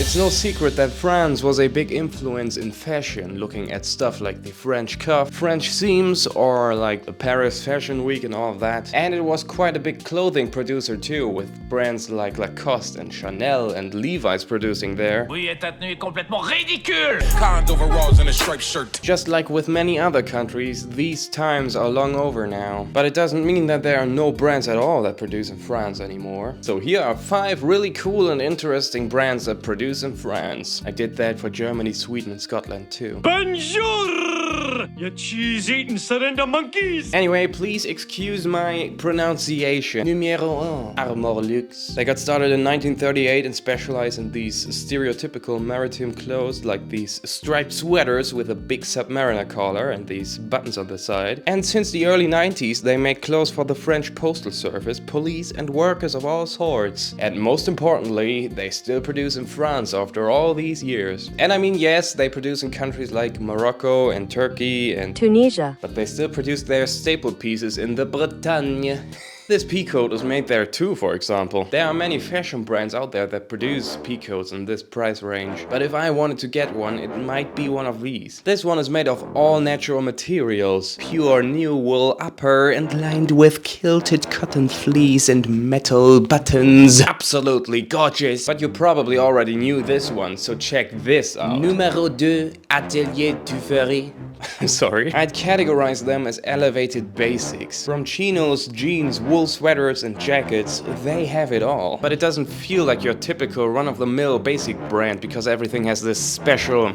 It's no secret that France was a big influence in fashion, looking at stuff like the French cuff, French seams, or like the Paris Fashion Week and all of that. And it was quite a big clothing producer too, with brands like Lacoste and Chanel and Levi's producing there. Oui, ta tenue est complètement ridicule! Cons overalls and a striped shirt. Just like with many other countries, these times are long over now. But it doesn't mean that there are no brands at all that produce in France anymore. So here are 5 really cool and interesting brands that produce in France. I did that for Germany, Sweden and Scotland too. Bonjour! You cheese-eating surrender monkeys! Anyway, please excuse my pronunciation. Numéro 1, Armor Luxe. They got started in 1938 and specialize in these stereotypical maritime clothes like these striped sweaters with a big submariner collar and these buttons on the side. And since the early 90s, they make clothes for the French Postal Service, police and workers of all sorts. And most importantly, they still produce in France after all these years. And I mean, yes, they produce in countries like Morocco and Turkey and Tunisia, but they still produce their staple pieces in the Bretagne. This pea coat is made there too, for example. There are many fashion brands out there that produce pea coats in this price range. But if I wanted to get one, it might be one of these. This one is made of all natural materials. Pure new wool upper and lined with quilted cotton fleece and metal buttons. Absolutely gorgeous. But you probably already knew this one, so check this out. Numéro 2, Atelier Tuffery. Sorry. I'd categorize them as elevated basics. From chinos, jeans, wool sweaters and jackets, they have it all. But it doesn't feel like your typical run-of-the-mill basic brand because everything has this special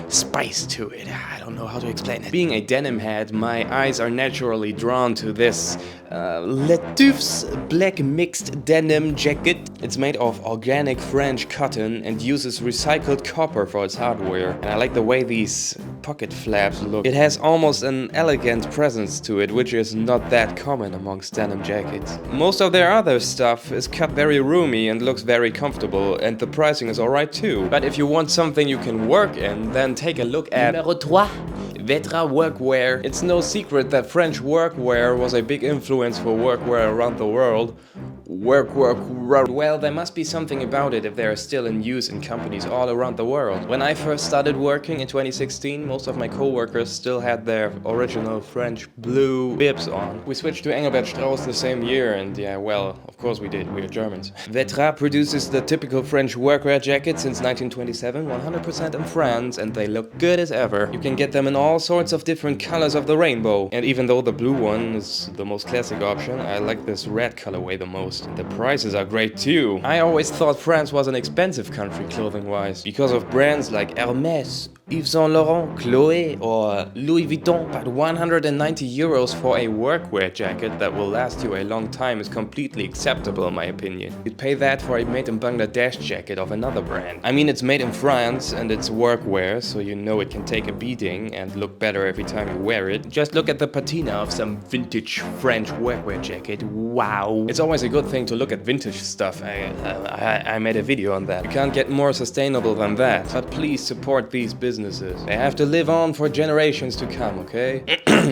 spice to it. I don't know how to explain it. Being a denim head, my eyes are naturally drawn to this LaDurance black mixed denim jacket. It's made of organic French cotton and uses recycled copper for its hardware. And I like the way these pocket flaps look. It has almost an elegant presence to it, which is not that common amongst denim jackets. Most of their other stuff is cut very roomy and looks very comfortable, and the pricing is alright too. But if you want something you can work in, then take a look at Numéro 3, Vetra workwear. It's no secret that French workwear was a big influence for workwear around the world. Well, there must be something about it if they are still in use in companies all around the world. When I first started working in 2016, most of my co-workers still had their original French blue bibs on. We switched to Engelbert Strauss the same year, and yeah, well, of course we did, we are Germans. Vetra produces the typical French workwear jacket since 1927, 100% in France, and they look good as ever. You can get them in all sorts of different colors of the rainbow. And even though the blue one is the most classic option, I like this red colorway the most. The prices are great too. I always thought France was an expensive country clothing-wise, because of brands like Hermès, Yves Saint Laurent, Chloé or Louis Vuitton. But 190 euros for a workwear jacket that will last you a long time is completely acceptable in my opinion. You'd pay that for a made in Bangladesh jacket of another brand. I mean, it's made in France and it's workwear, so you know it can take a beating and look better every time you wear it. Just look at the patina of some vintage French workwear jacket. Wow. It's always a good thing to look at vintage stuff. I made a video on that. You can't get more sustainable than that. But please support these businesses. They have to live on for generations to come, okay?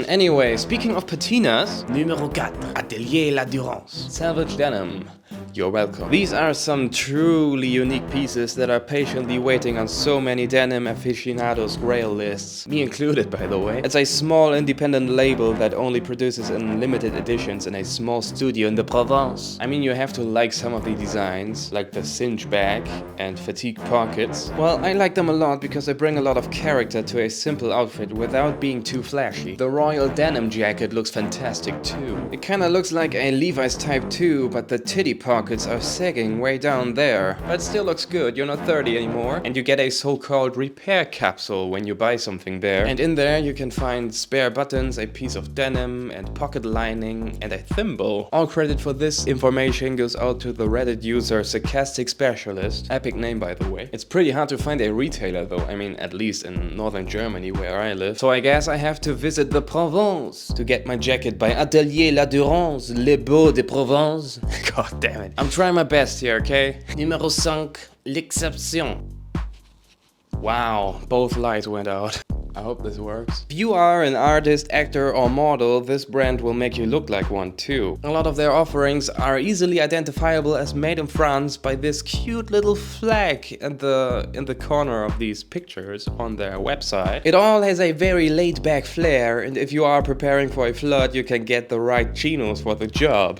Anyway, speaking of patinas, Numéro 4, Atelier LaDurance. Salvage denim. You're welcome. These are some truly unique pieces that are patiently waiting on so many denim aficionados' grail lists. Me included, by the way. It's a small independent label that only produces in limited editions in a small studio in the Provence. I mean, you have to like some of the designs, like the cinch back and fatigue pockets. Well, I like them a lot because they bring a lot of character to a simple outfit without being too flashy. The royal denim jacket looks fantastic too. It kinda looks like a Levi's Type 2, but the titty pockets are sagging way down there. But it still looks good, you're not 30 anymore. And you get a so-called repair capsule when you buy something there. And in there you can find spare buttons, a piece of denim and pocket lining and a thimble. All credit for this information goes out to the Reddit user Sarcastic Specialist. Epic name, by the way. It's pretty hard to find a retailer though, I mean at least in northern Germany where I live. So I guess I have to visit the Provence to get my jacket by Atelier LaDurance, Les Beaux de Provence. God damn it. I'm trying my best here, okay? Numéro 5, L'Exception. Wow, both lights went out. I hope this works. If you are an artist, actor or model, this brand will make you look like one too. A lot of their offerings are easily identifiable as made in France by this cute little flag in the corner of these pictures on their website. It all has a very laid-back flair, and if you are preparing for a flood, you can get the right chinos for the job.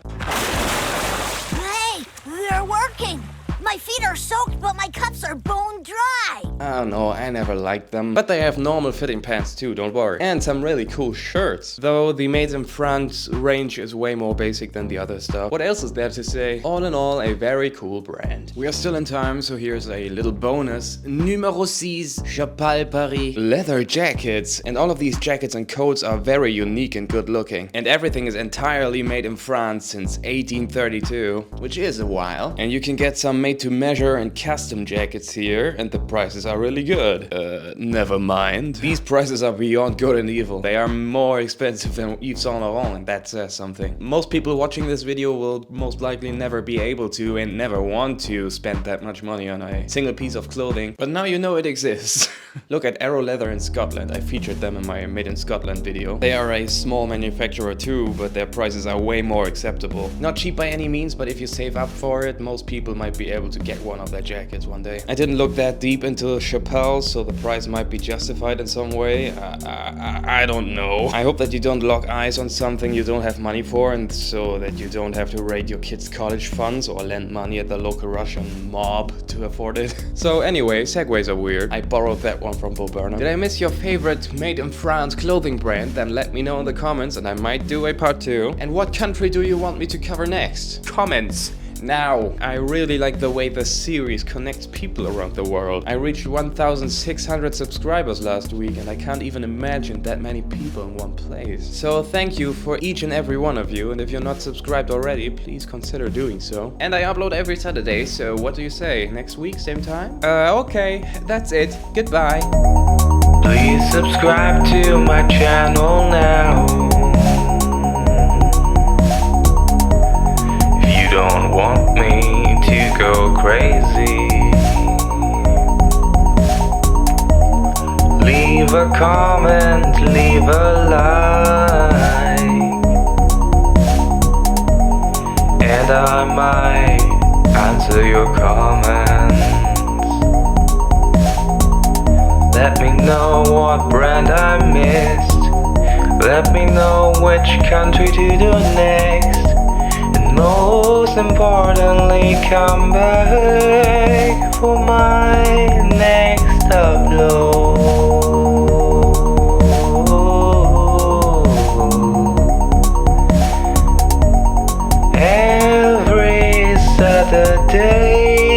Hey, they're working! My feet are soaked, but my cups are bone dry! I don't know, I never liked them. But they have normal fitting pants too, don't worry. And some really cool shirts. Though the Made in France range is way more basic than the other stuff. What else is there to say? All in all, a very cool brand. We are still in time, so here's a little bonus. Numéro 6, Chapal Paris. Leather jackets. And all of these jackets and coats are very unique and good looking. And everything is entirely made in France since 1832, which is a while. And you can get some made to measure and custom jackets here, and the prices are really good. Never mind. These prices are beyond good and evil. They are more expensive than Yves Saint Laurent, and that says something. Most people watching this video will most likely never be able to and never want to spend that much money on a single piece of clothing, but now you know it exists. Look at Arrow Leather in Scotland. I featured them in my Made in Scotland video. They are a small manufacturer too, but their prices are way more acceptable. Not cheap by any means, but if you save up for it, most people might be able to get one of their jackets one day. I didn't look that deep into Chapal, so the price might be justified in some way. I don't know. I hope that you don't lock eyes on something you don't have money for, and so that you don't have to raid your kids' college funds or lend money at the local Russian mob to afford it. So anyway, segues are weird. I borrowed that one from Bo Burnham. Did I miss your favorite Made in France clothing brand? Then let me know in the comments and I might do a part 2. And what country do you want me to cover next? Comments! Now, I really like the way the series connects people around the world. I reached 1,600 subscribers last week and I can't even imagine that many people in one place. So thank you for each and every one of you, and if you're not subscribed already, please consider doing so. And I upload every Saturday, so what do you say? Next week, same time? Okay, that's it. Goodbye. Please subscribe to my channel now. Don't want me to go crazy. Leave a comment, leave a like, and I might answer your comments. Let me know what brand I missed. Let me know which country to do next. Most importantly, come back for my next upload. Every Saturday.